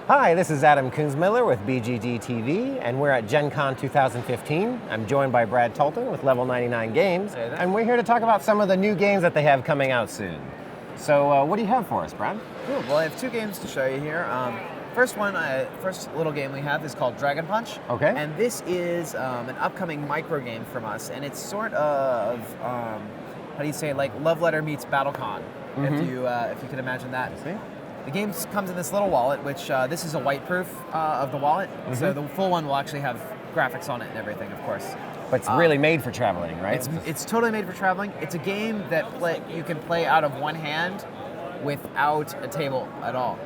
Hi, this is Adam Kunzmiller with BGG TV, and we're at Gen Con 2015. I'm joined by Brad Tolton with Level 99 Games, Hey there. and we're here to talk about some of the new games that they have coming out soon. So, what do you have for us, Brad? Cool. Well, I have two games to show you here. First little game we have is called Dragon Punch. Okay. And this is an upcoming micro game from us, and it's sort of how do you say, like Love Letter meets BattleCon, if you can imagine that. See? The game comes in this little wallet, which this is a white proof of the wallet, so the full one will actually have graphics on it and everything, of course. But it's really made for traveling, right? It's totally made for traveling. It's a game that you can play out of one hand without a table at all.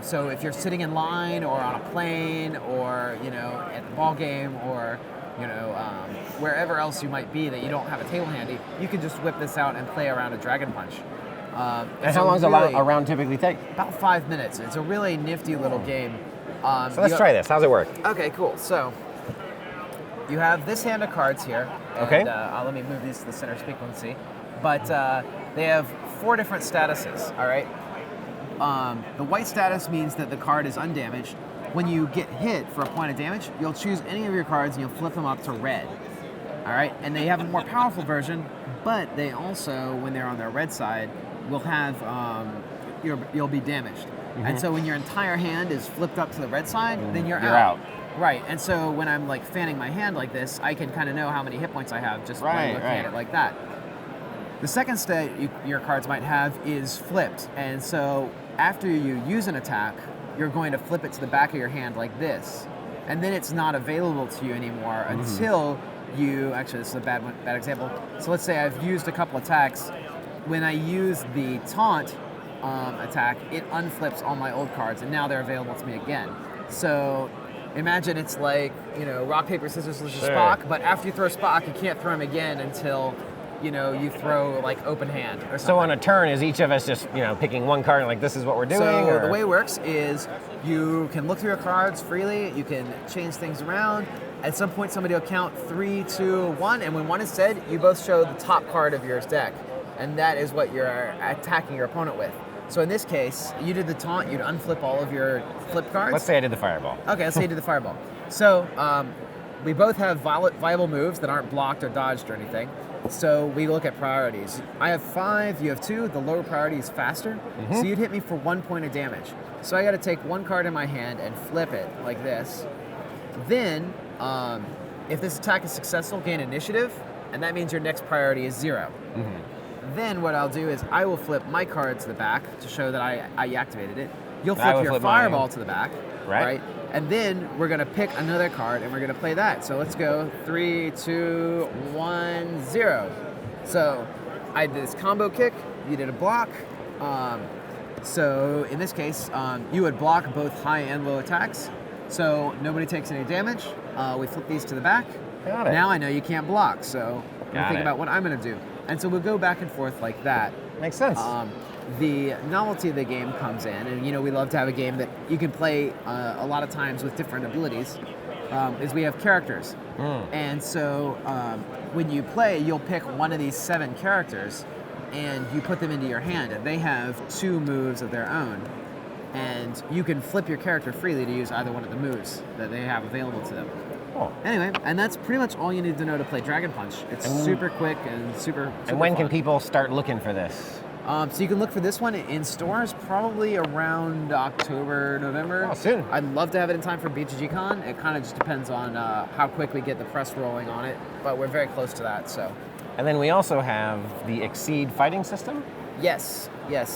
So if you're sitting in line or on a plane or at the ball game or wherever else you might be that you don't have a table handy, you can just whip this out and play around a Dragon Punch. And how long does a round typically take? About 5 minutes. It's a really nifty little game. So let's try this. How's it work? Okay, cool. So you have this hand of cards here. Okay. And, let me move these to the center so people can see. But they have 4 different statuses, all right? The white status means that the card is undamaged. When you get hit for a point of damage, you'll choose any of your cards and you'll flip them up to red. All right? And they have a more powerful version, but they also, when they're on their red side, will have, you'll be damaged. And so when your entire hand is flipped up to the red side, then you're out. Right, and so when I'm like fanning my hand like this, I can kind of know how many hit points I have just by looking at it like that. The second state your cards might have is flipped, and so after you use an attack, you're going to flip it to the back of your hand like this, and then it's not available to you anymore until you, actually this is a bad example, so let's say I've used a couple attacks. When I use the taunt attack, it unflips all my old cards, and now they're available to me again. So imagine it's like, rock, paper, scissors, Spock, but after you throw Spock, you can't throw him again until, you throw like open hand or something. So on a turn, is each of us just, picking one card and like, this is what we're doing? So the way it works is you can look through your cards freely, you can change things around. At some point, somebody will count 3, 2, 1, and when 1 is said, you both show the top card of your deck. And that is what you're attacking your opponent with. So in this case, you did the taunt, you'd unflip all of your flip cards. Let's say I did the fireball. Okay, let's say you did the fireball. So we both have viable moves that aren't blocked or dodged or anything. So we look at priorities. I have 5, you have 2. The lower priority is faster. So you'd hit me for 1 point of damage. So I got to take 1 card in my hand and flip it like this. Then, if this attack is successful, gain initiative, and that means your next priority is 0. Then what I'll do is I will flip my card to the back to show that I activated it. You'll flip your fireball to the back, right? And then we're going to pick another card and we're going to play that. So let's go 3, 2, 1, 0. So I did this combo kick, you did a block. So in this case, you would block both high and low attacks. So nobody takes any damage. We flip these to the back. Got it. Now I know you can't block, so think about what I'm going to do. And so we'll go back and forth like that. Makes sense. The novelty of the game comes in, and we love to have a game that you can play a lot of times with different abilities, is we have characters. And so when you play, you'll pick one of these 7 characters, and you put them into your hand, and they have 2 moves of their own. And you can flip your character freely to use either one of the moves that they have available to them. Cool. Anyway, and that's pretty much all you need to know to play Dragon Punch. It's super quick and super And when fun. can people start looking for this? So you can look for this one in stores probably around October, November. Oh, soon. I'd love to have it in time for BGG Con. It kind of just depends on how quick we get the press rolling on it, but we're very close to that. So. And then we also have the Exceed fighting system. Yes,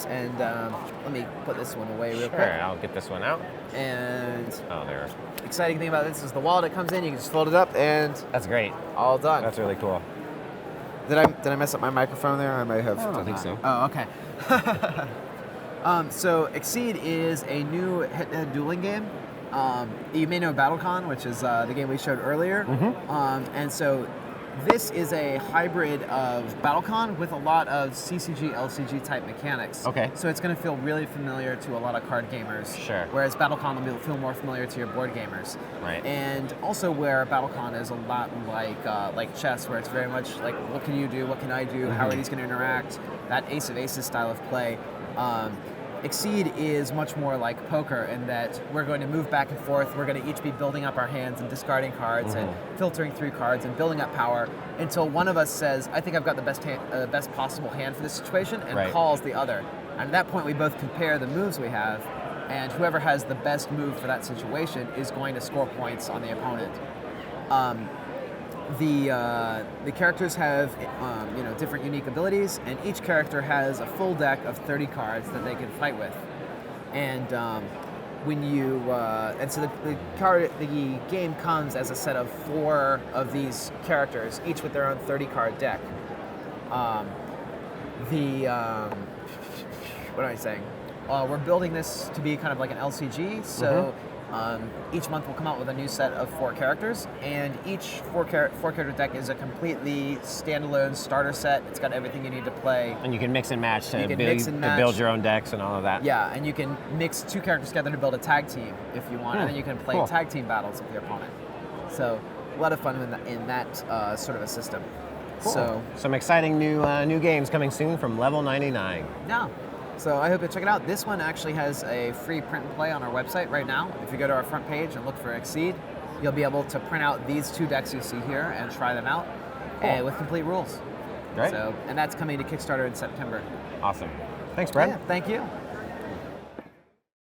and let me put this one away real quick. Sure, I'll get this one out. And there. exciting thing about this is the wallet it comes in. You can just fold it up and That's great. all done. That's really cool. Did I mess up my microphone there? I might have. I don't think so. Oh, okay. So Exceed is a new head-to-head dueling game. You may know BattleCon, which is the game we showed earlier. And so this is a hybrid of BattleCon with a lot of CCG, LCG type mechanics. Okay. So it's going to feel really familiar to a lot of card gamers. Sure. Whereas BattleCon will feel more familiar to your board gamers. Right. And also where BattleCon is a lot like chess, where it's very much like, what can you do? What can I do? How are these going to interact? That Ace of Aces style of play. Exceed is much more like poker in that we're going to move back and forth. We're going to each be building up our hands and discarding cards and filtering through cards and building up power until one of us says, I think I've got the best possible hand for this situation, and calls the other. And at that point, we both compare the moves we have, and whoever has the best move for that situation is going to score points on the opponent. The characters have different unique abilities, and each character has a full deck of 30 cards that they can fight with. And the game comes as a set of 4 of these characters, each with their own 30-card deck. What am I saying? We're building this to be kind of like an LCG, so each month we'll come out with a new set of 4 characters, and each 4-character deck is a completely standalone starter set. It's got everything you need to play. And you can mix and match to build your own decks and all of that. Yeah, and you can mix 2 characters together to build a tag team if you want, and then you can play tag team battles with your opponent. So a lot of fun in that sort of a system. Cool. So some exciting new games coming soon from Level 99. Yeah. So I hope you'll check it out. This one actually has a free print and play on our website right now. If you go to our front page and look for Exceed, you'll be able to print out these 2 decks you see here and try them out with complete rules. Great. So, and that's coming to Kickstarter in September. Awesome. Thanks, Brad. Yeah, thank you.